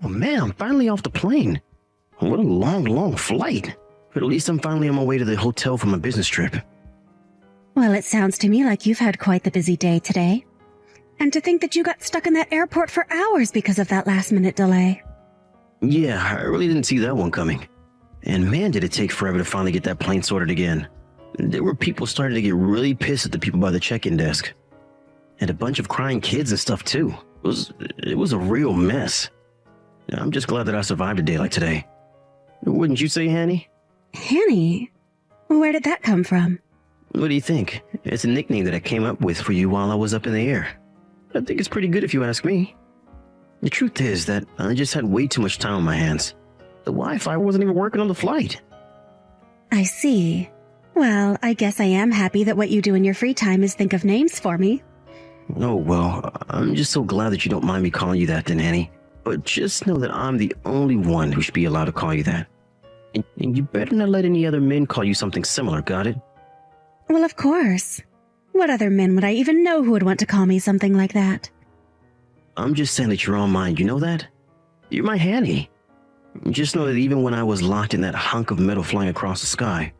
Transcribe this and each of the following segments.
Oh man, I'm finally off the plane. What a long flight. But at least I'm finally on my way to the hotel for my business trip. Well, it sounds to me like you've had quite the busy day today. And to think that you got stuck in that airport for hours because of that last-minute delay. Yeah, I really didn't see that one coming. And man, did it take forever to finally get that plane sorted again. There were people starting to get really pissed at the people by the check-in desk. And a bunch of crying kids and stuff too. It was a real mess. I'm just glad that I survived a day like today. Wouldn't you say, Hanny? Hanny? Where did that come from? What do you think? It's a nickname that I came up with for you while I was up in the air. I think it's pretty good if you ask me. The truth is that I just had way too much time on my hands. The Wi-Fi wasn't even working on the flight. I see. Well, I guess I am happy that what you do in your free time is think of names for me. Oh, well, I'm just so glad that you don't mind me calling you that then, Annie. But just know that I'm the only one who should be allowed to call you that. And you better not let any other men call you something similar, got it? Well, of course. What other men would I even know who would want to call me something like that? I'm just saying that you're on mine, you know that? You're my Hanny. Just know that even when I was locked in that hunk of metal flying across the sky,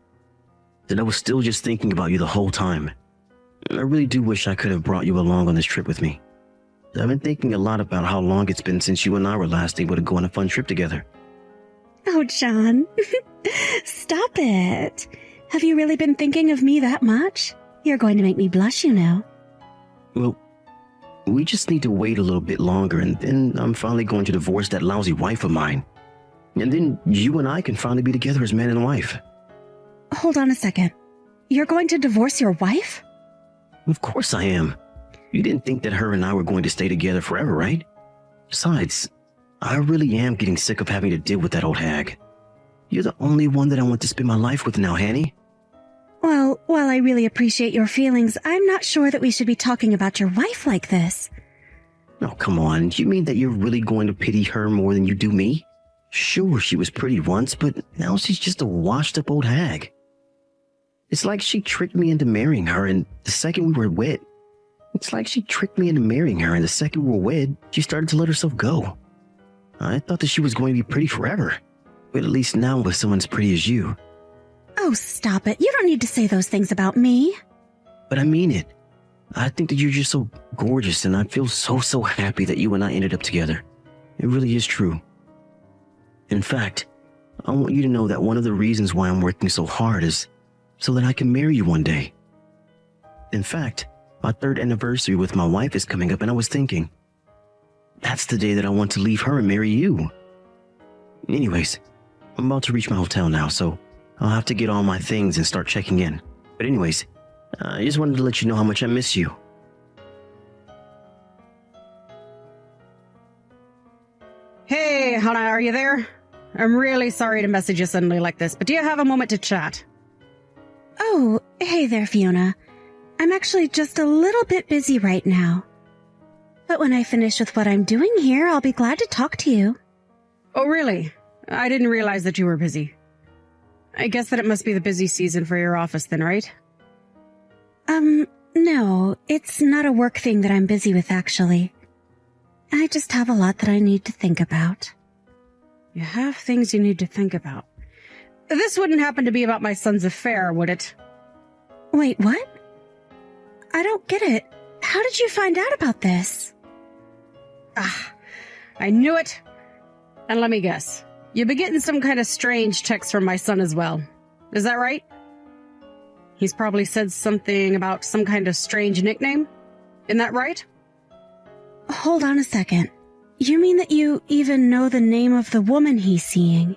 that I was still just thinking about you the whole time. I really do wish I could have brought you along on this trip with me. I've been thinking a lot about how long it's been since you and I were last able to go on a fun trip together. Oh, John. Stop it. Have you really been thinking of me that much? You're going to make me blush, you know. Well, we just need to wait a little bit longer, and then I'm finally going to divorce that lousy wife of mine. And then you and I can finally be together as man and wife. Hold on a second. You're going to divorce your wife? Of course I am. You didn't think that her and I were going to stay together forever, right? Besides, I really am getting sick of having to deal with that old hag. You're the only one that I want to spend my life with now, Hanny. Well, while I really appreciate your feelings, I'm not sure that we should be talking about your wife like this. Oh, come on. You mean that you're really going to pity her more than you do me? Sure, she was pretty once, but now she's just a washed-up old hag. It's like she tricked me into marrying her, and the second we were wed, she started to let herself go. I thought that she was going to be pretty forever, but at least now with someone as pretty as you. Oh, stop it. You don't need to say those things about me. But I mean it. I think that you're just so gorgeous, and I feel so happy that you and I ended up together. It really is true. In fact, I want you to know that one of the reasons why I'm working so hard is so that I can marry you one day. In fact, my 3rd anniversary with my wife is coming up, and I was thinking, that's the day that I want to leave her and marry you. Anyways, I'm about to reach my hotel now, so I'll have to get all my things and start checking in. But anyways, I just wanted to let you know how much I miss you. Hey, Hannah, are you there? I'm really sorry to message you suddenly like this, but do you have a moment to chat? Oh, hey there, Fiona. I'm actually just a little bit busy right now. But when I finish with what I'm doing here, I'll be glad to talk to you. Oh, really? I didn't realize that you were busy. I guess that it must be the busy season for your office then, right? No, it's not a work thing that I'm busy with, actually. I just have a lot that I need to think about. You have things you need to think about. This wouldn't happen to be about my son's affair, would it? Wait, what? I don't get it. How did you find out about this? I knew it. And let me guess. You've been getting some kind of strange texts from my son as well. Is that right? He's probably said something about some kind of strange nickname. Isn't that right? Hold on a second. You mean that you even know the name of the woman he's seeing?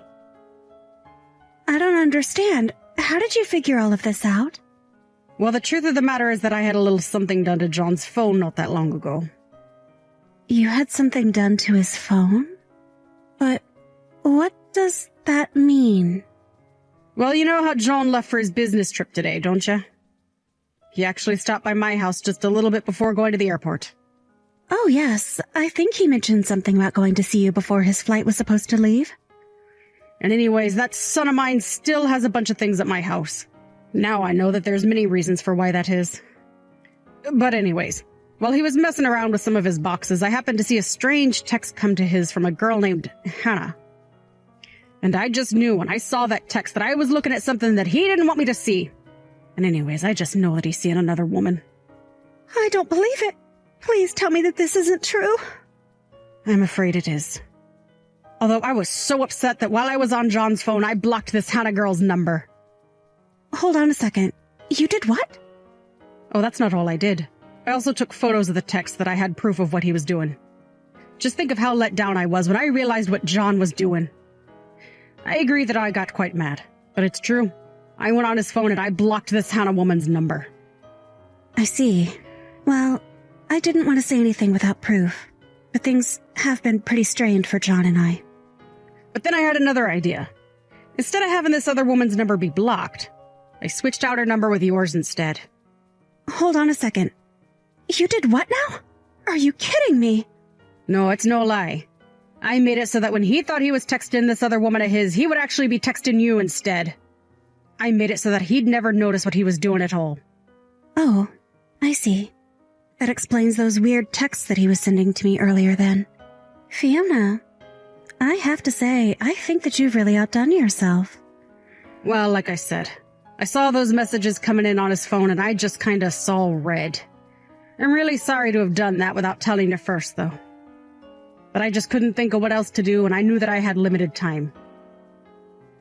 I don't understand. How did you figure all of this out? Well, the truth of the matter is that I had a little something done to John's phone not that long ago. You had something done to his phone? But what does that mean? Well, you know how John left for his business trip today, don't you? He actually stopped by my house just a little bit before going to the airport. Oh, yes. I think he mentioned something about going to see you before his flight was supposed to leave. And anyways, that son of mine still has a bunch of things at my house. Now I know that there's many reasons for why that is. But anyways, While he was messing around with some of his boxes, I happened to see a strange text come to his from a girl named Hannah. And I just knew when I saw that text that I was looking at something that he didn't want me to see. And anyways, I just know that he's seeing another woman. I don't believe it. Please tell me that this isn't true. I'm afraid it is. Although I was so upset that while I was on John's phone, I blocked this Hannah girl's number. Hold on a second. You did what? Oh, that's not all I did. I also took photos of the text that I had proof of what he was doing. Just think of how let down I was when I realized what John was doing. I agree that I got quite mad, but it's true. I went on his phone and I blocked this Hannah woman's number. I see. Well, I didn't want to say anything without proof, but things have been pretty strained for John and I. But then I had another idea. Instead of having this other woman's number be blocked, I switched out her number with yours instead. Hold on a second. You did what now? Are you kidding me? No, it's no lie. I made it so that when he thought he was texting this other woman of his, he would actually be texting you instead. I made it so that he'd never notice what he was doing at all. Oh, I see. That explains those weird texts that he was sending to me earlier then. Fiona, I have to say, I think that you've really outdone yourself. Well, like I said, I saw those messages coming in on his phone and I just kinda saw red. I'm really sorry to have done that without telling you first, though. But I just couldn't think of what else to do, and I knew that I had limited time.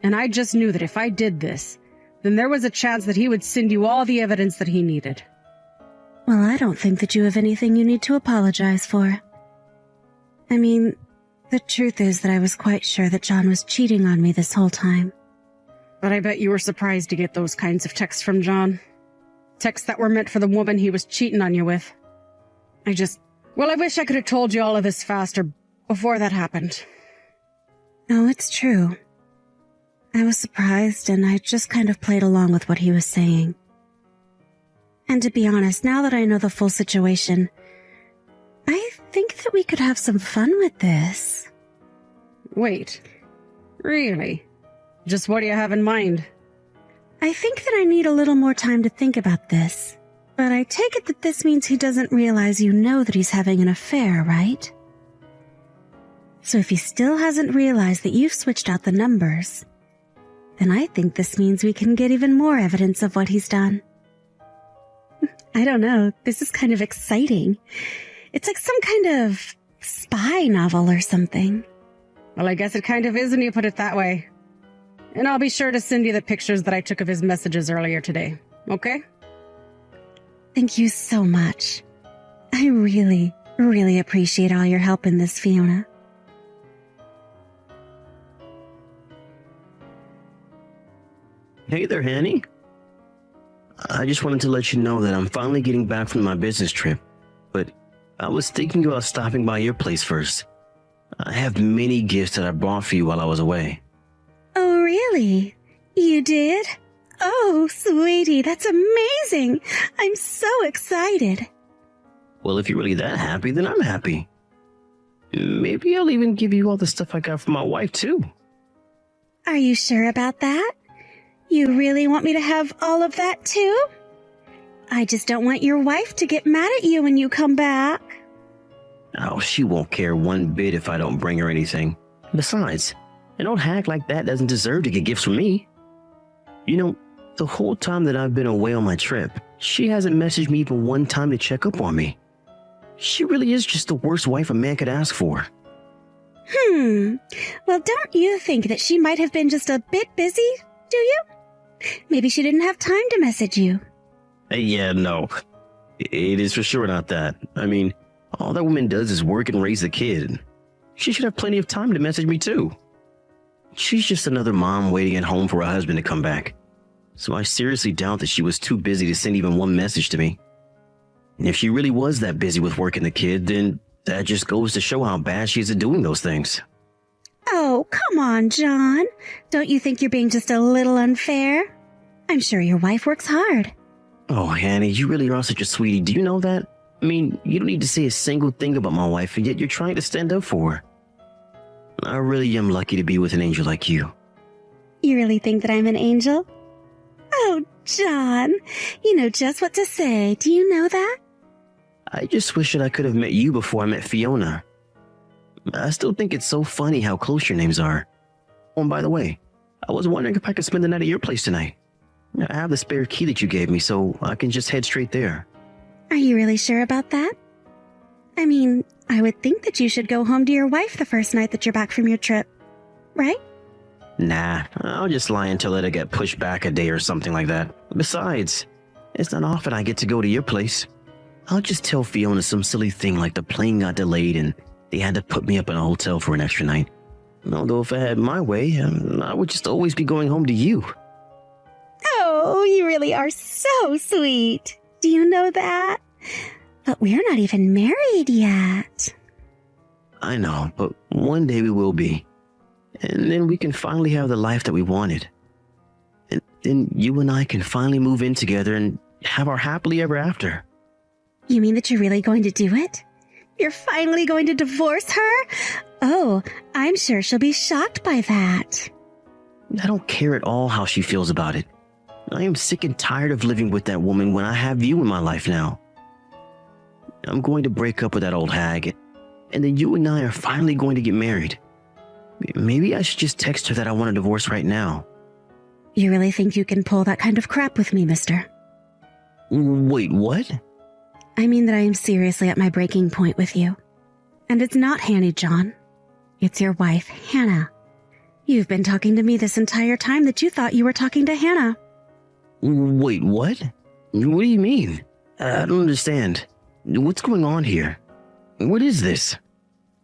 And I just knew that if I did this, then there was a chance that he would send you all the evidence that he needed. Well, I don't think that you have anything you need to apologize for. I mean, the truth is that I was quite sure that John was cheating on me this whole time. But I bet you were surprised to get those kinds of texts from John. Texts that were meant for the woman he was cheating on you with. I wish I could have told you all of this faster before that happened. No, it's true. I was surprised and I just kind of played along with what he was saying. And to be honest, now that I know the full situation, I think that we could have some fun with this. Wait. Really? Just what do you have in mind? I think that I need a little more time to think about this. But I take it that this means he doesn't realize you know that he's having an affair, right? So if he still hasn't realized that you've switched out the numbers, then I think this means we can get even more evidence of what he's done. I don't know, this is kind of exciting. It's like some kind of spy novel or something. Well, I guess it kind of is when you put it that way. And I'll be sure to send you the pictures that I took of his messages earlier today, okay? Thank you so much. I really, really appreciate all your help in this, Fiona. Hey there, Hanny. I just wanted to let you know that I'm finally getting back from my business trip, but I was thinking about stopping by your place first. I have many gifts that I bought for you while I was away. Oh, really? You did? Oh, sweetie, that's amazing. I'm so excited. Well, if you're really that happy, then I'm happy. Maybe I'll even give you all the stuff I got for my wife, too. Are you sure about that? You really want me to have all of that, too? I just don't want your wife to get mad at you when you come back. Oh, she won't care one bit if I don't bring her anything. Besides, an old hack like that doesn't deserve to get gifts from me. You know, the whole time that I've been away on my trip, she hasn't messaged me even one time to check up on me. She really is just the worst wife a man could ask for. Well, don't you think that she might have been just a bit busy, do you? Maybe she didn't have time to message you. Yeah, no. It is for sure not that. I mean, all that woman does is work and raise a kid. She should have plenty of time to message me too. She's just another mom waiting at home for her husband to come back. So I seriously doubt that she was too busy to send even one message to me. And if she really was that busy with working the kid, then that just goes to show how bad she is at doing those things. Oh, come on, John. Don't you think you're being just a little unfair? I'm sure your wife works hard. Oh, Hanny, you really are such a sweetie. Do you know that? I mean, you don't need to say a single thing about my wife, and yet you're trying to stand up for her. I really am lucky to be with an angel like you. You really think that I'm an angel? Oh, John, you know just what to say. Do you know that? I just wish that I could have met you before I met Fiona. I still think it's so funny how close your names are. Oh, and by the way, I was wondering if I could spend the night at your place tonight. I have the spare key that you gave me, so I can just head straight there. Are you really sure about that? I mean, I would think that you should go home to your wife the first night that you're back from your trip, right? Nah, I'll just lie until it'll get pushed back a day or something like that. Besides, it's not often I get to go to your place. I'll just tell Fiona some silly thing like the plane got delayed and they had to put me up in a hotel for an extra night. Although if I had my way, I would just always be going home to you. Oh, you really are so sweet. Do you know that? But we're not even married yet. I know, but one day we will be. And then we can finally have the life that we wanted. And then you and I can finally move in together and have our happily ever after. You mean that you're really going to do it? You're finally going to divorce her? Oh, I'm sure she'll be shocked by that. I don't care at all how she feels about it. I am sick and tired of living with that woman when I have you in my life now. I'm going to break up with that old hag, and then you and I are finally going to get married. Maybe I should just text her that I want a divorce right now. You really think you can pull that kind of crap with me, mister? Wait, what? I mean that I am seriously at my breaking point with you. And it's not Hanny, John. It's your wife, Hannah. You've been talking to me this entire time that you thought you were talking to Hannah. Wait, what? What do you mean? I don't understand. What's going on here? What is this?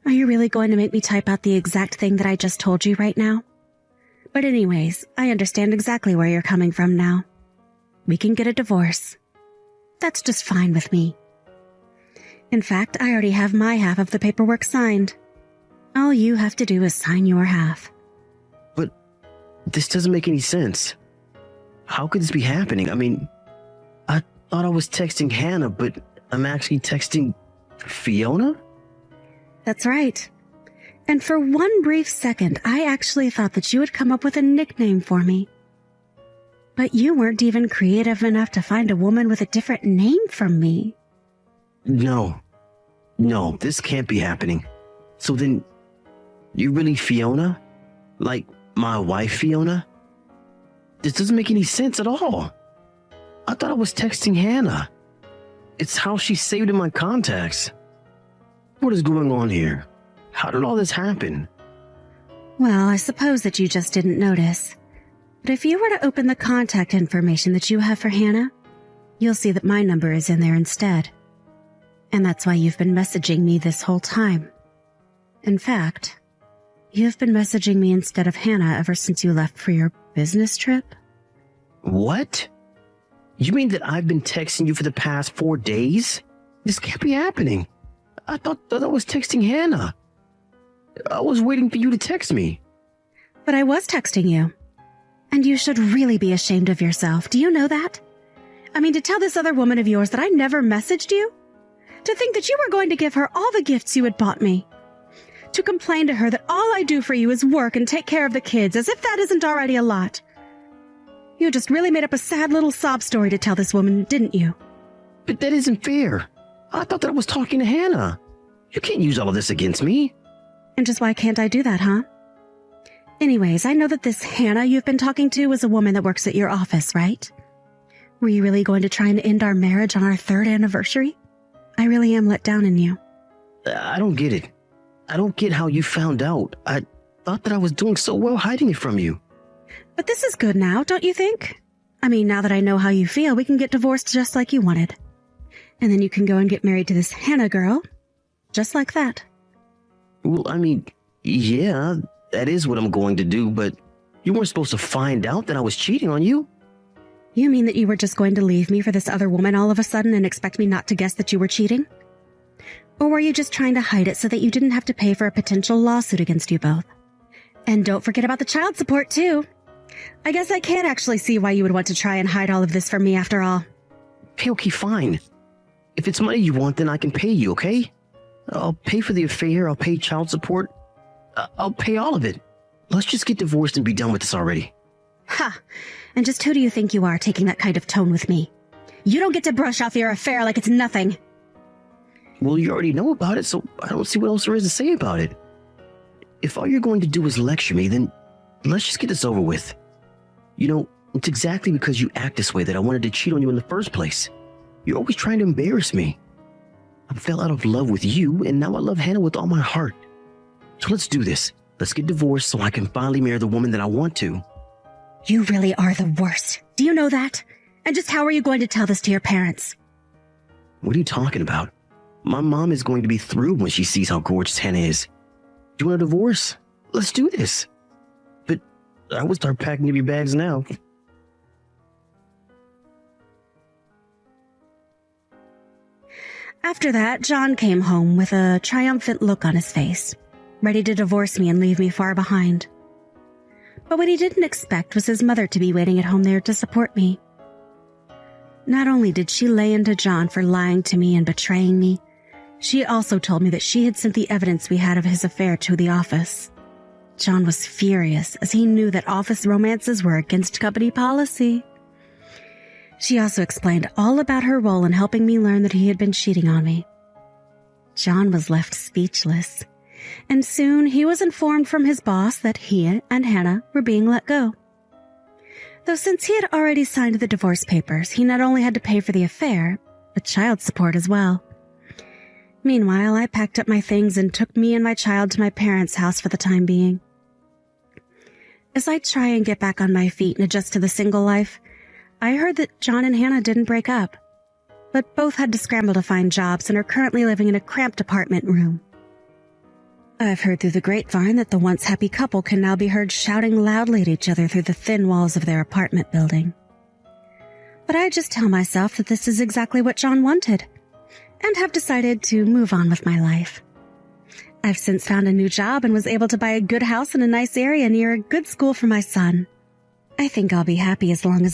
Are you really going to make me type out the exact thing that I just told you right now? But anyways, I understand exactly where you're coming from now. We can get a divorce. That's just fine with me. In fact, I already have my half of the paperwork signed. All you have to do is sign your half. But this doesn't make any sense. How could this be happening? I mean, I thought I was texting Hannah, but I'm actually texting Fiona? That's right. And for one brief second, I actually thought that you would come up with a nickname for me. But you weren't even creative enough to find a woman with a different name from me. No, this can't be happening. So then, you're really Fiona? Like my wife Fiona? This doesn't make any sense at all. I thought I was texting Hannah. It's how she's saved in my contacts. What is going on here? How did all this happen? Well, I suppose that you just didn't notice. But if you were to open the contact information that you have for Hannah, you'll see that my number is in there instead. And that's why you've been messaging me this whole time. In fact, you've been messaging me instead of Hannah ever since you left for your business trip. What? You mean that I've been texting you for the past 4 days? This can't be happening. I thought that I was texting Hannah. I was waiting for you to text me. But I was texting you. And you should really be ashamed of yourself. Do you know that? I mean, to tell this other woman of yours that I never messaged you? To think that you were going to give her all the gifts you had bought me? To complain to her that all I do for you is work and take care of the kids, as if that isn't already a lot? You just really made up a sad little sob story to tell this woman, didn't you? But that isn't fair. I thought that I was talking to Hannah. You can't use all of this against me. And just why can't I do that, huh? Anyways, I know that this Hannah you've been talking to is a woman that works at your office, right? Were you really going to try and end our marriage on our 3rd anniversary? I really am let down in you. I don't get it. I don't get how you found out. I thought that I was doing so well hiding it from you. But this is good now, don't you think? I mean, now that I know how you feel, we can get divorced just like you wanted. And then you can go and get married to this Hannah girl. Just like that. Well, I mean, yeah, that is what I'm going to do, but you weren't supposed to find out that I was cheating on you. You mean that you were just going to leave me for this other woman all of a sudden and expect me not to guess that you were cheating? Or were you just trying to hide it so that you didn't have to pay for a potential lawsuit against you both? And don't forget about the child support, too. I guess I can't actually see why you would want to try and hide all of this from me after all. Okay, fine. If it's money you want, then I can pay you, okay? I'll pay for the affair, I'll pay child support. I'll pay all of it. Let's just get divorced and be done with this already. Ha! And just who do you think you are taking that kind of tone with me? You don't get to brush off your affair like it's nothing. Well, you already know about it, so I don't see what else there is to say about it. If all you're going to do is lecture me, then let's just get this over with. You know, it's exactly because you act this way that I wanted to cheat on you in the first place. You're always trying to embarrass me. I fell out of love with you, and now I love Hannah with all my heart. So let's do this. Let's get divorced so I can finally marry the woman that I want to. You really are the worst. Do you know that? And just how are you going to tell this to your parents? What are you talking about? My mom is going to be thrilled when she sees how gorgeous Hannah is. Do you want a divorce? Let's do this. But I would start packing up your bags now. After that, John came home with a triumphant look on his face, ready to divorce me and leave me far behind. But what he didn't expect was his mother to be waiting at home there to support me. Not only did she lay into John for lying to me and betraying me, she also told me that she had sent the evidence we had of his affair to the office. John was furious as he knew that office romances were against company policy. She also explained all about her role in helping me learn that he had been cheating on me. John was left speechless, and soon he was informed from his boss that he and Hannah were being let go. Though since he had already signed the divorce papers, he not only had to pay for the affair, but child support as well. Meanwhile, I packed up my things and took me and my child to my parents' house for the time being. As I try and get back on my feet and adjust to the single life, I heard that John and Hannah didn't break up, but both had to scramble to find jobs and are currently living in a cramped apartment room. I've heard through the grapevine that the once happy couple can now be heard shouting loudly at each other through the thin walls of their apartment building. But I just tell myself that this is exactly what John wanted, and have decided to move on with my life. I've since found a new job and was able to buy a good house in a nice area near a good school for my son. I think I'll be happy as long as